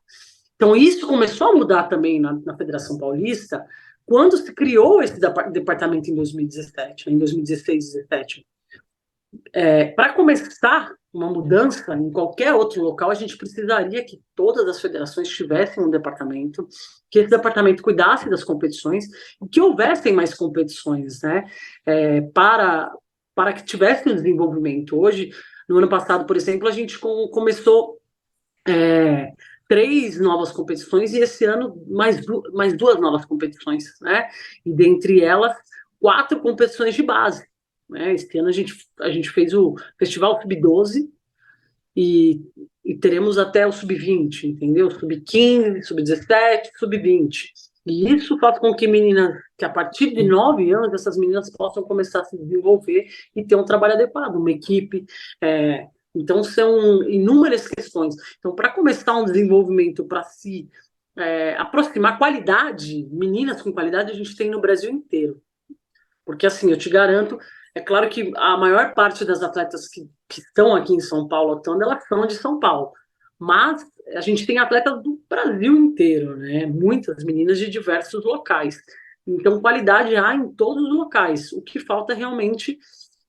D: Então, isso começou a mudar também na Federação Paulista quando se criou esse departamento em 2017, em 2016, 2017. Para começar uma mudança em qualquer outro local, a gente precisaria que todas as federações tivessem um departamento, que esse departamento cuidasse das competições e que houvessem mais competições, né, para que tivesse um desenvolvimento. Hoje, no ano passado, por exemplo, a gente começou 3 novas competições e esse ano mais 2 novas competições, né, e dentre elas 4 competições de base. Este ano a gente fez o Festival Sub-12 e teremos até o Sub-20, entendeu? Sub-15, Sub-17, Sub-20. E isso faz com que meninas, que a partir de 9 anos, essas meninas possam começar a se desenvolver e ter um trabalho adequado, uma equipe. Então, são inúmeras questões. Então, para começar um desenvolvimento, para se aproximar qualidade, meninas com qualidade, a gente tem no Brasil inteiro. Porque, assim, eu te garanto, é claro que a maior parte das atletas que estão aqui em São Paulo atuando, elas são de São Paulo. Mas a gente tem atletas do Brasil inteiro, né? Muitas meninas de diversos locais. Então, qualidade há em todos os locais. O que falta realmente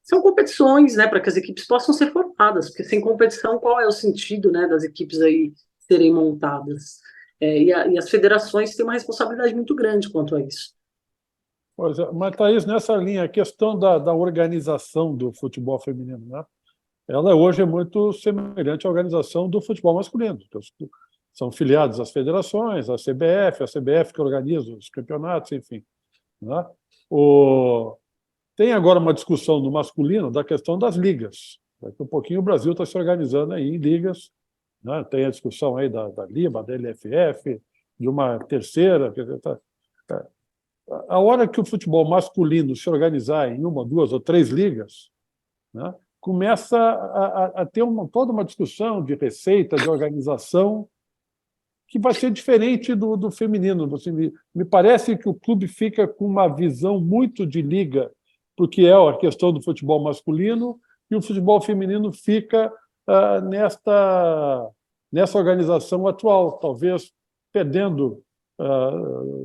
D: são competições, né? Para que as equipes possam ser formadas. Porque sem competição, qual é o sentido, né, das equipes aí serem montadas? E as federações têm uma responsabilidade muito grande quanto a isso.
C: Pois é, mas, Thaís, nessa linha, a questão da organização do futebol feminino, né? Ela hoje é muito semelhante à organização do futebol masculino. São filiados às federações, à CBF que organiza os campeonatos, enfim, né? Tem agora uma discussão no masculino da questão das ligas. Daqui a pouquinho o Brasil está se organizando aí em ligas, né? Tem a discussão aí da LIBA, da LFF, de uma terceira. A hora que o futebol masculino se organizar em 1, 2 ou 3 ligas, né, começa a ter toda uma discussão de receita, de organização, que vai ser diferente do feminino. Me parece que o clube fica com uma visão muito de liga, porque é a questão do futebol masculino, e o futebol feminino fica nessa organização atual, talvez perdendo,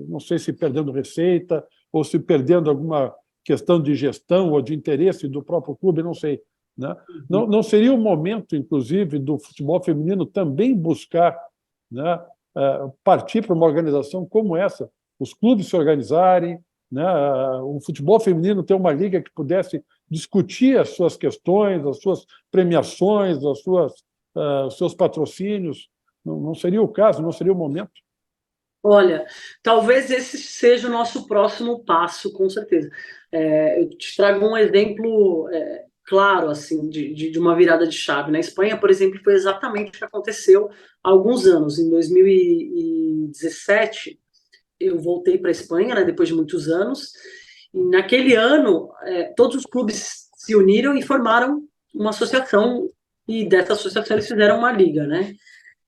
C: não sei se perdendo receita ou se perdendo alguma questão de gestão ou de interesse do próprio clube, não sei, né? Não seria o momento, inclusive, do futebol feminino também buscar, né, partir para uma organização como essa, os clubes se organizarem, né, o futebol feminino ter uma liga que pudesse discutir as suas questões, as suas premiações, os seus patrocínios? Não seria o caso, não seria o momento?
D: Olha, talvez esse seja o nosso próximo passo, com certeza. Eu te trago um exemplo claro, assim, de uma virada de chave. Na Espanha, por exemplo, foi exatamente o que aconteceu há alguns anos. Em 2017, eu voltei para a Espanha, né, depois de muitos anos, e naquele ano, todos os clubes se uniram e formaram uma associação, e dessa associação eles fizeram uma liga, né?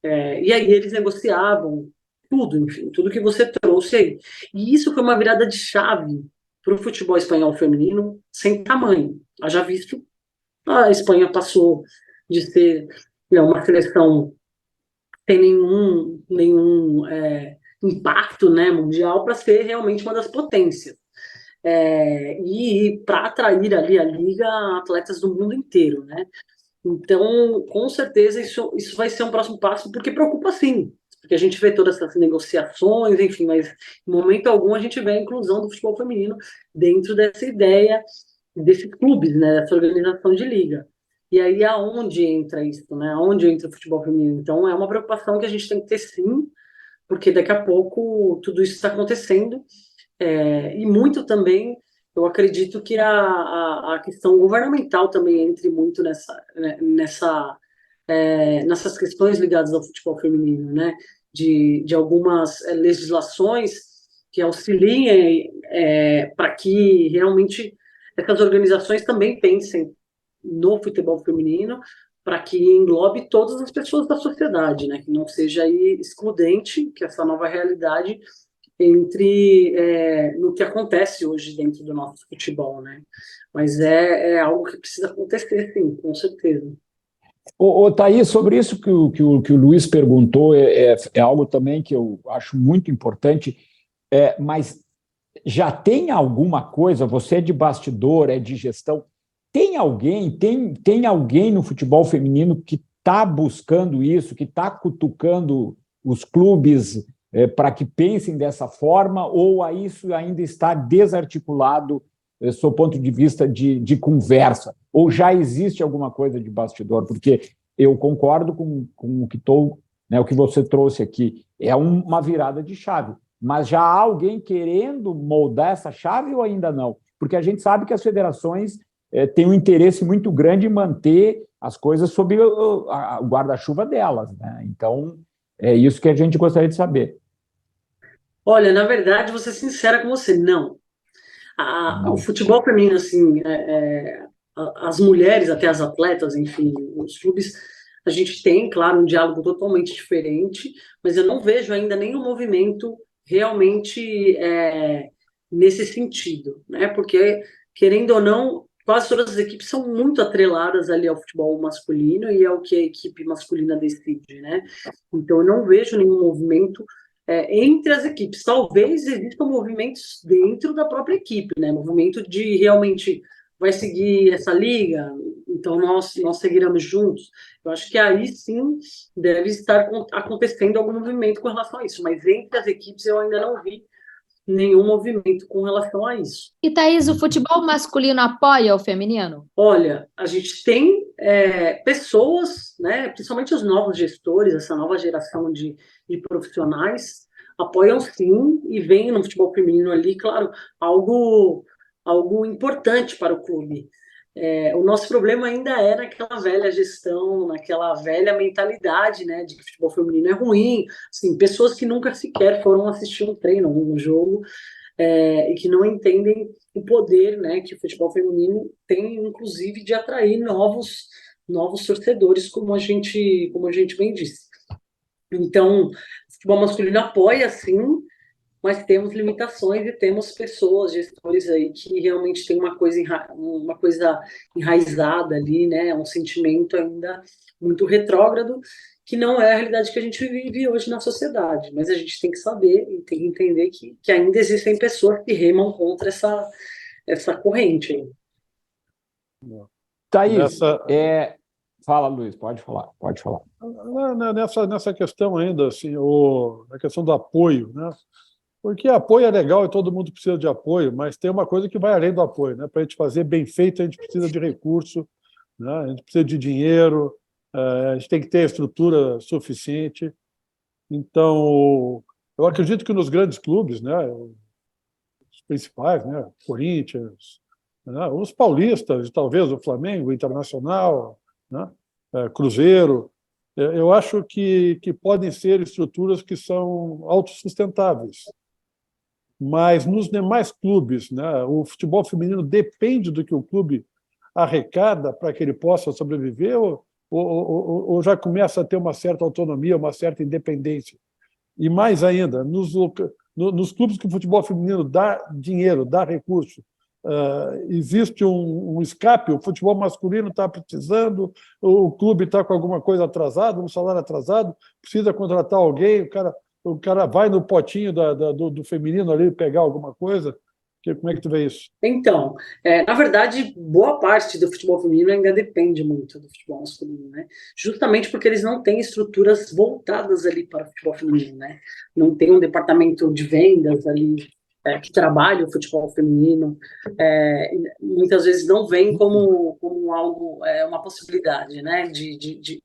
D: E aí eles negociavam tudo, enfim, tudo que você trouxe aí. E isso foi uma virada de chave para o futebol espanhol feminino sem tamanho. Haja visto, a Espanha passou de ser uma seleção sem nenhum impacto, né, mundial, para ser realmente uma das potências. E para atrair ali a liga atletas do mundo inteiro, né? Então, com certeza, isso vai ser um próximo passo, porque preocupa sim, porque a gente vê todas essas negociações, enfim, mas em momento algum a gente vê a inclusão do futebol feminino dentro dessa ideia, desses clubes, né, dessa organização de liga. E aí, aonde entra isso, né? Aonde entra o futebol feminino? Então, é uma preocupação que a gente tem que ter sim, porque daqui a pouco tudo isso está acontecendo, e muito também, eu acredito que a questão governamental também entre muito nessa nessas questões ligadas ao futebol feminino, né? De algumas legislações que auxiliem para que realmente essas organizações também pensem no futebol feminino, para que englobe todas as pessoas da sociedade, né? Que não seja aí excludente, que essa nova realidade entre no que acontece hoje dentro do nosso futebol, né? Mas é algo que precisa acontecer, sim, com certeza.
B: Thaís, sobre isso que o Luiz perguntou, é algo também que eu acho muito importante, mas já tem alguma coisa, você é de bastidor, é de gestão, tem alguém no futebol feminino que está buscando isso, que está cutucando os clubes para que pensem dessa forma, ou isso ainda está desarticulado do seu ponto de vista de conversa? Ou já existe alguma coisa de bastidor? Porque eu concordo com o que você trouxe aqui. É uma virada de chave. Mas já há alguém querendo moldar essa chave ou ainda não? Porque a gente sabe que as federações têm um interesse muito grande em manter as coisas sob o guarda-chuva delas, né? Então, é isso que a gente gostaria de saber.
D: Olha, na verdade, vou ser sincera com você, não. O futebol feminino, assim, as mulheres, até as atletas, enfim, os clubes, a gente tem, claro, um diálogo totalmente diferente, mas eu não vejo ainda nenhum movimento realmente nesse sentido, né? Porque, querendo ou não, quase todas as equipes são muito atreladas ali ao futebol masculino e ao que a equipe masculina decide, né? Então, eu não vejo nenhum movimento entre as equipes. Talvez existam movimentos dentro da própria equipe, né? Movimento de realmente vai seguir essa liga, então nós seguiremos juntos. Eu acho que aí sim deve estar acontecendo algum movimento com relação a isso, mas entre as equipes eu ainda não vi nenhum movimento com relação a isso.
E: E, Thaís, o futebol masculino apoia o feminino?
D: Olha, a gente tem pessoas, né, principalmente os novos gestores, essa nova geração de profissionais, apoiam sim e veem no futebol feminino ali, claro, algo importante para o clube. O nosso problema ainda é naquela velha gestão, naquela velha mentalidade, né, de que o futebol feminino é ruim, assim, pessoas que nunca sequer foram assistir um treino, um jogo, e que não entendem o poder, né, que o futebol feminino tem, inclusive, de atrair novos torcedores, como a gente bem disse. Então, o futebol masculino apoia, sim, mas temos limitações e temos pessoas, gestores aí que realmente tem uma coisa enraizada ali, né, um sentimento ainda muito retrógrado, que não é a realidade que a gente vive hoje na sociedade, mas a gente tem que saber e tem que entender que ainda existem pessoas que remam contra essa corrente aí.
B: Thaís, fala, Luiz, pode falar.
C: Nessa questão ainda, assim, a questão do apoio, né? Porque apoio é legal e todo mundo precisa de apoio, mas tem uma coisa que vai além do apoio, né? Para a gente fazer bem feito, a gente precisa de recurso, né? A gente precisa de dinheiro, a gente tem que ter estrutura suficiente. Então, eu acredito que nos grandes clubes, né, os principais, né, Corinthians, né, os paulistas, talvez o Flamengo, o Internacional, né, Cruzeiro, eu acho que podem ser estruturas que são autossustentáveis. Mas nos demais clubes, né, o futebol feminino depende do que o clube arrecada para que ele possa sobreviver ou já começa a ter uma certa autonomia, uma certa independência. E mais ainda, nos clubes que o futebol feminino dá dinheiro, dá recurso, existe um escape, o futebol masculino está precisando, o clube está com alguma coisa atrasada, um salário atrasado, precisa contratar alguém, o cara vai no potinho do feminino ali pegar alguma coisa. Como é que tu vê isso?
D: Então, na verdade, boa parte do futebol feminino ainda depende muito do futebol masculino, né? Justamente porque eles não têm estruturas voltadas ali para o futebol feminino, né? Não tem um departamento de vendas ali que trabalha o futebol feminino, muitas vezes não vem como algo, uma possibilidade, né? De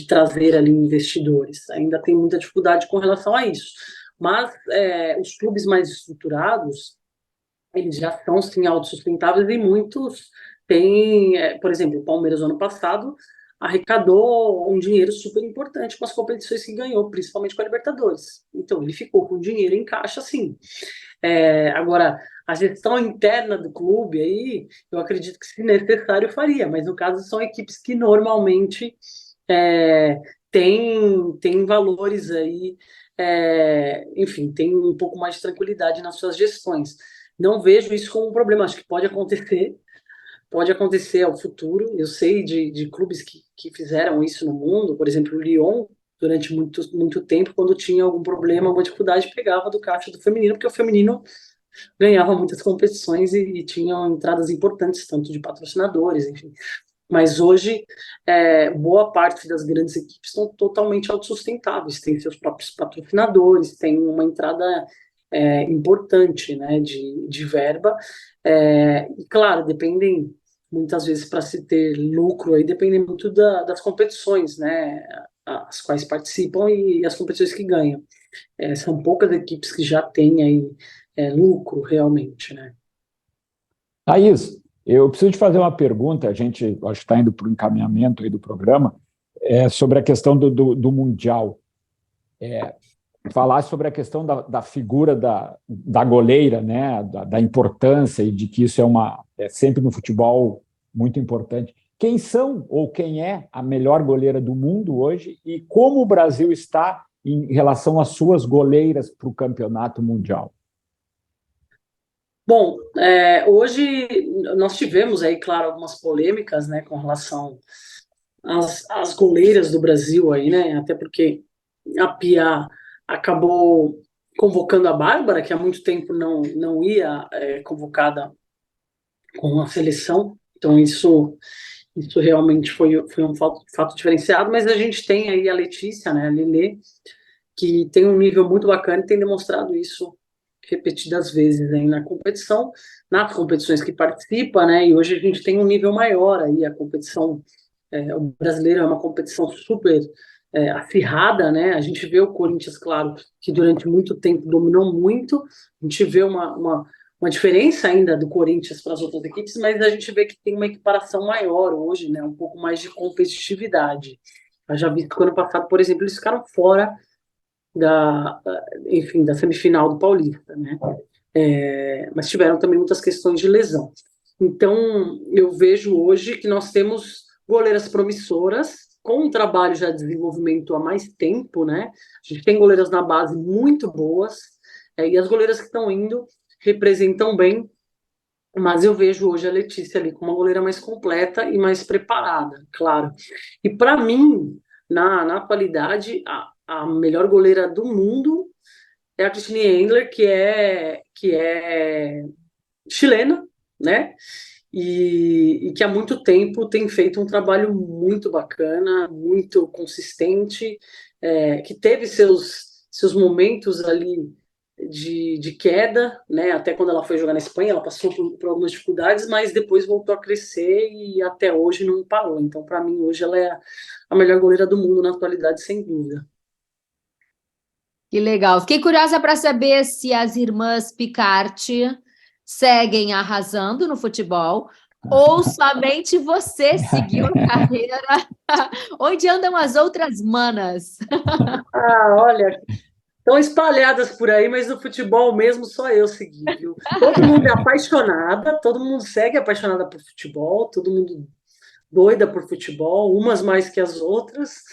D: trazer ali investidores. Ainda tem muita dificuldade com relação a isso. Mas os clubes mais estruturados, eles já são, sim, autossustentáveis e muitos têm, por exemplo, o Palmeiras, ano passado, arrecadou um dinheiro super importante com as competições que ganhou, principalmente com a Libertadores. Então, ele ficou com dinheiro em caixa, sim. Agora, a gestão interna do clube, aí, eu acredito que, se necessário, faria, mas, no caso, são equipes que normalmente têm valores aí, enfim, tem um pouco mais de tranquilidade nas suas gestões. Não vejo isso como um problema, acho que pode acontecer ao futuro. Eu sei de clubes que fizeram isso no mundo, por exemplo, o Lyon, durante muito tempo, quando tinha algum problema, alguma dificuldade, pegava do caixa do feminino, porque o feminino ganhava muitas competições e tinham entradas importantes, tanto de patrocinadores, enfim. Mas hoje, boa parte das grandes equipes estão totalmente autossustentáveis, têm seus próprios patrocinadores, têm uma entrada importante, né, de verba, e claro, dependem muitas vezes, para se ter lucro, aí dependem muito das competições, né, as quais participam e as competições que ganham. São poucas equipes que já têm aí lucro realmente, né.
B: Thaís, eu preciso te fazer uma pergunta, a gente acho que está indo para o encaminhamento aí do programa, sobre a questão do Mundial. Falar sobre a questão da figura da goleira, né, da importância, e de que isso é sempre no futebol muito importante. Quem são ou quem é a melhor goleira do mundo hoje e como o Brasil está em relação às suas goleiras para o campeonato mundial?
D: Bom, hoje nós tivemos aí, claro, algumas polêmicas, né, com relação às goleiras do Brasil aí, né, até porque a Pia acabou convocando a Bárbara, que há muito tempo não ia convocada com a seleção, então isso realmente foi um fato diferenciado, mas a gente tem aí a Letícia, né, a Lelê, que tem um nível muito bacana e tem demonstrado isso repetidas vezes aí na competição, nas competições que participa, né, e hoje a gente tem um nível maior aí, a competição, o brasileiro é uma competição super acirrada, né, a gente vê o Corinthians, claro, que durante muito tempo dominou muito, a gente vê uma diferença ainda do Corinthians para as outras equipes, mas a gente vê que tem uma equiparação maior hoje, né, um pouco mais de competitividade. Eu já vi que no ano passado, por exemplo, eles ficaram fora da semifinal do Paulista, né? Mas tiveram também muitas questões de lesão. Então, eu vejo hoje que nós temos goleiras promissoras, com um trabalho já de desenvolvimento há mais tempo, né? A gente tem goleiras na base muito boas, e as goleiras que estão indo representam bem, mas eu vejo hoje a Letícia ali como uma goleira mais completa e mais preparada, claro. E para mim, na atualidade, a melhor goleira do mundo é a Christine Endler, que é chilena, né? E que há muito tempo tem feito um trabalho muito bacana, muito consistente, que teve seus momentos ali de queda, né? Até quando ela foi jogar na Espanha, ela passou por algumas dificuldades, mas depois voltou a crescer e até hoje não parou. Então, para mim, hoje ela é a melhor goleira do mundo na atualidade, sem dúvida.
E: Que legal. Fiquei curiosa para saber se as irmãs Picarte seguem arrasando no futebol ou somente você seguiu a carreira. Onde andam as outras manas?
D: Olha, estão espalhadas por aí, mas no futebol mesmo só eu segui, viu? Todo mundo é apaixonada, todo mundo segue apaixonada por futebol, todo mundo doida por futebol, umas mais que as outras,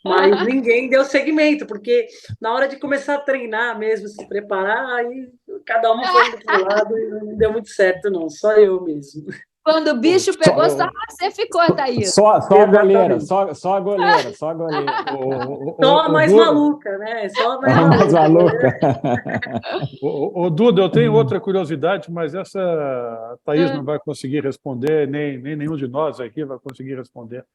D: mas ninguém deu seguimento, porque na hora de começar a treinar mesmo, se preparar, aí cada uma foi indo para o lado e não deu muito certo, não, só eu mesmo.
E: Quando o bicho pegou, só você ficou, Thaís.
B: Só a goleira, só a goleira.
D: Só a mais maluca, né? Só a mais maluca.
C: Ô, Duda, eu tenho outra curiosidade, mas essa a Thaís não vai conseguir responder, nem nenhum de nós aqui vai conseguir responder.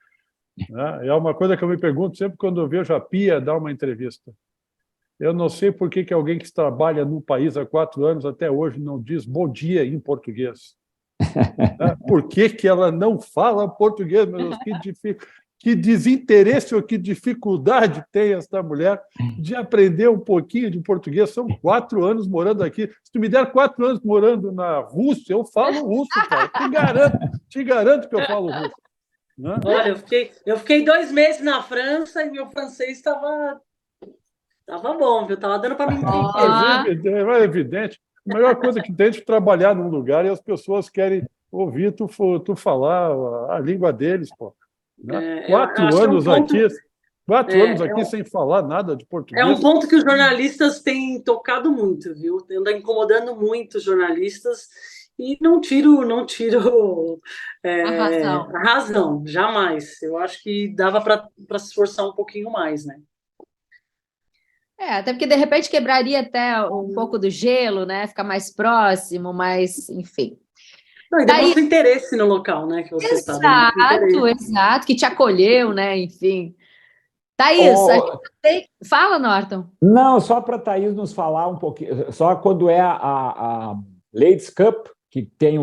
C: Né? É uma coisa que eu me pergunto sempre quando eu vejo a Pia dar uma entrevista. Eu não sei por que alguém que trabalha no país há 4 anos até hoje não diz bom dia em português. Por que ela não fala português? Meu Deus, que desinteresse ou que dificuldade tem essa mulher de aprender um pouquinho de português. São 4 anos morando aqui. Se tu me der 4 anos morando na Rússia, eu falo russo, cara. Te garanto que eu falo russo. né?
D: Olha, eu fiquei 2 meses na França e meu francês estava bom, viu? Estava dando para me entender.
C: É evidente. A melhor coisa que tem de trabalhar num lugar e as pessoas querem ouvir tu falar a língua deles, pô. Né?
D: Eu acho que é um ponto,
C: 4 anos aqui sem falar nada de
D: é
C: português.
D: um ponto que os jornalistas têm tocado muito, viu? Anda incomodando muito os jornalistas e não tiro a razão, jamais. Eu acho que dava para se esforçar um pouquinho mais, né?
E: Até porque de repente quebraria até um pouco do gelo, né? Ficar mais próximo, mas enfim.
D: Não, e demonstra interesse no local, né? Que você está.
E: Exato, que te acolheu, né? Enfim. Thaís, fala, Norton.
B: Não, só para a Thaís nos falar um pouquinho, só quando é a Ladies Cup, que tem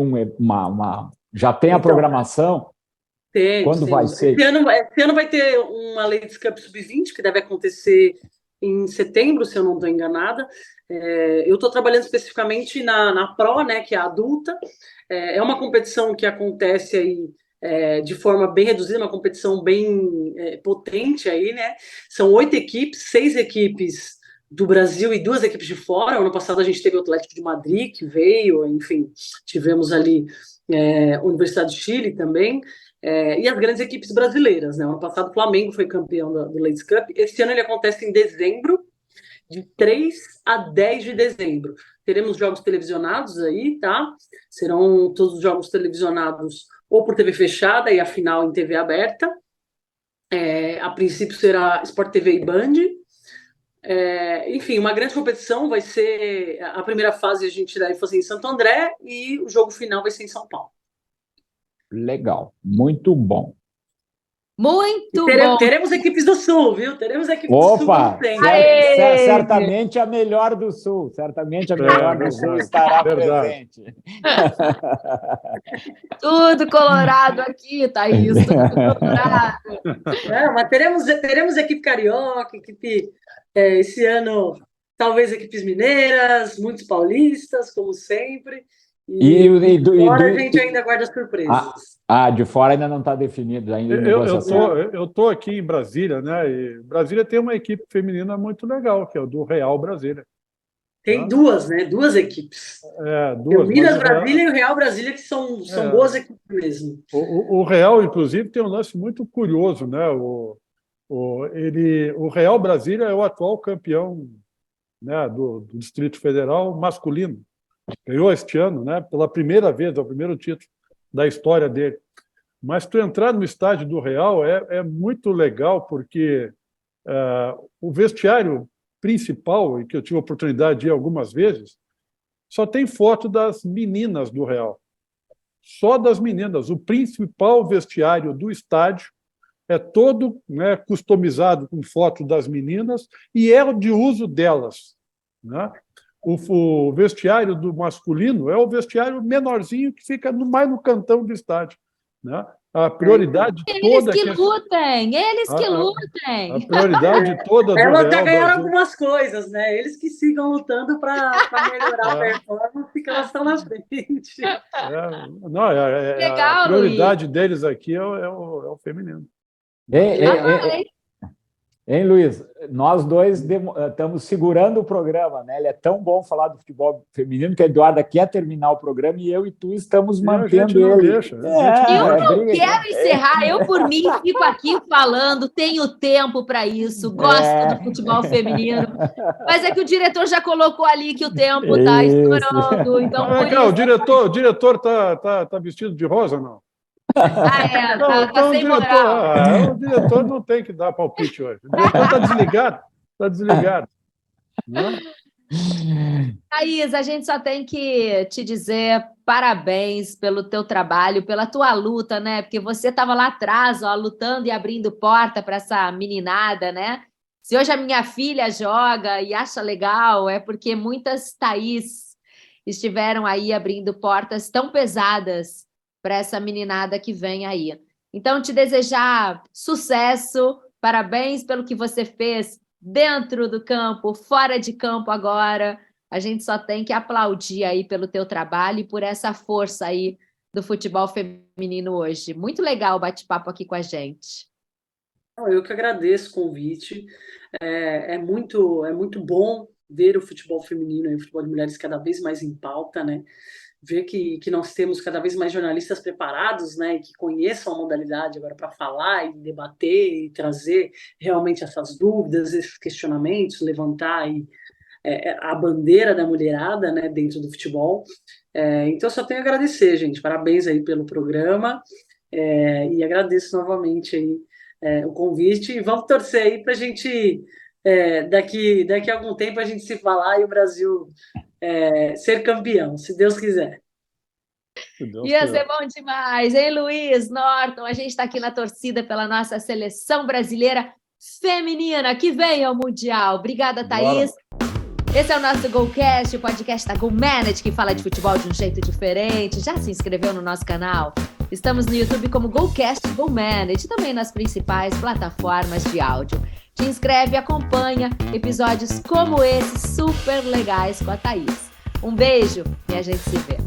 B: já tem a programação. Quando vai ser?
D: Esse ano vai ter uma Ladies Cup Sub-20, que deve acontecer em setembro, se eu não estou enganada. Eu estou trabalhando especificamente na Pro, né, que é a adulta. É uma competição que acontece aí de forma bem reduzida, uma competição bem potente aí, né? São 8 equipes, 6 equipes do Brasil e 2 equipes de fora. Ano passado a gente teve o Atlético de Madrid, que veio, enfim, tivemos ali a Universidade de Chile também. E as grandes equipes brasileiras, né? Ano passado o Flamengo foi campeão do Ladies Cup. Esse ano ele acontece em dezembro, de 3 a 10 de dezembro. Teremos jogos televisionados aí, tá? Serão todos os jogos televisionados ou por TV fechada e a final em TV aberta. A princípio será Sport TV e Band. Enfim, uma grande competição. Vai ser a primeira fase, a gente vai fazer em Santo André e o jogo final vai ser em São Paulo.
B: Legal, muito bom.
E: Muito bom.
D: Teremos equipes do Sul, viu? Teremos equipes
B: do
D: Sul.
B: Certamente a melhor do Sul. Certamente a melhor do Sul estará presente.
E: Tudo colorado aqui, Thaís. Tudo colorado.
D: Mas teremos equipe carioca, equipe esse ano, talvez equipes mineiras, muitos paulistas, como sempre. E fora a gente ainda guarda surpresas.
B: De fora ainda não está definido.
C: Eu estou aqui em Brasília, né? E Brasília tem uma equipe feminina muito legal, que é o do Real Brasília.
D: Tem duas, né? 2 equipes.
C: Duas.
D: O Minas Brasília e o Real Brasília, que são boas equipes mesmo.
C: O Real, inclusive, tem um lance muito curioso, né? O Real Brasília é o atual campeão, né, do Distrito Federal masculino. Ganhou este ano, né? Pela primeira vez, é o primeiro título da história dele. Mas tu entrar no estádio do Real é muito legal, porque o vestiário principal, em que eu tive a oportunidade de ir algumas vezes, só tem foto das meninas do Real. Só das meninas. O principal vestiário do estádio é todo, né, customizado com foto das meninas e é de uso delas, né? O vestiário do masculino é o vestiário menorzinho que fica mais no cantão do estádio, né? A prioridade toda...
E: Eles que lutem!
C: A prioridade toda do
D: Elas
C: Real
D: já ganharam
C: Brasil.
D: algumas coisas, né? Eles que sigam lutando para melhorar a performance, que elas estão na frente.
E: Legal,
C: a prioridade deles aqui é o feminino.
B: Hein, Luiz? Nós dois estamos segurando o programa, né? Ele é tão bom falar do futebol feminino que a Eduarda quer terminar o programa e eu e tu estamos mantendo ele.
E: Eu não quero encerrar, eu por mim fico aqui falando, tenho tempo para isso, gosto do futebol feminino, mas é que o diretor já colocou ali que o tempo está estourando. Então,
C: o diretor tá vestido de rosa ou não?
E: Tá sem moral.
C: O diretor não tem que dar palpite hoje. O diretor está desligado. Né?
E: Thaís, a gente só tem que te dizer parabéns pelo teu trabalho, pela tua luta, né? Porque você estava lá atrás, ó, lutando e abrindo porta para essa meninada, né? Se hoje a minha filha joga e acha legal, é porque muitas Thaís estiveram aí abrindo portas tão pesadas para essa meninada que vem aí. Então, te desejar sucesso, parabéns pelo que você fez dentro do campo, fora de campo agora. A gente só tem que aplaudir aí pelo teu trabalho e por essa força aí do futebol feminino hoje. Muito legal o bate-papo aqui com a gente.
D: Eu que agradeço o convite. É muito bom ver o futebol feminino e o futebol de mulheres cada vez mais em pauta, né? Ver que nós temos cada vez mais jornalistas preparados, né? E que conheçam a modalidade agora para falar e debater e trazer realmente essas dúvidas, esses questionamentos, levantar aí, a bandeira da mulherada, né, dentro do futebol. Então, só tenho a agradecer, gente. Parabéns aí pelo programa. E agradeço novamente aí o convite, e vamos torcer aí para a gente, daqui a algum tempo, a gente se falar e o Brasil ser campeão, se Deus quiser.
E: Ia ser bom demais, hein, Luiz, Norton? A gente está aqui na torcida pela nossa seleção brasileira feminina, que vem ao Mundial. Obrigada, Thaís. Esse é o nosso GolCast, o podcast da GoManage, que fala de futebol de um jeito diferente. Já se inscreveu no nosso canal? Estamos no YouTube como GolCast GoManage e também nas principais plataformas de áudio. Te inscreve e acompanha episódios como esse, super legais com a Thaís. Um beijo e a gente se vê.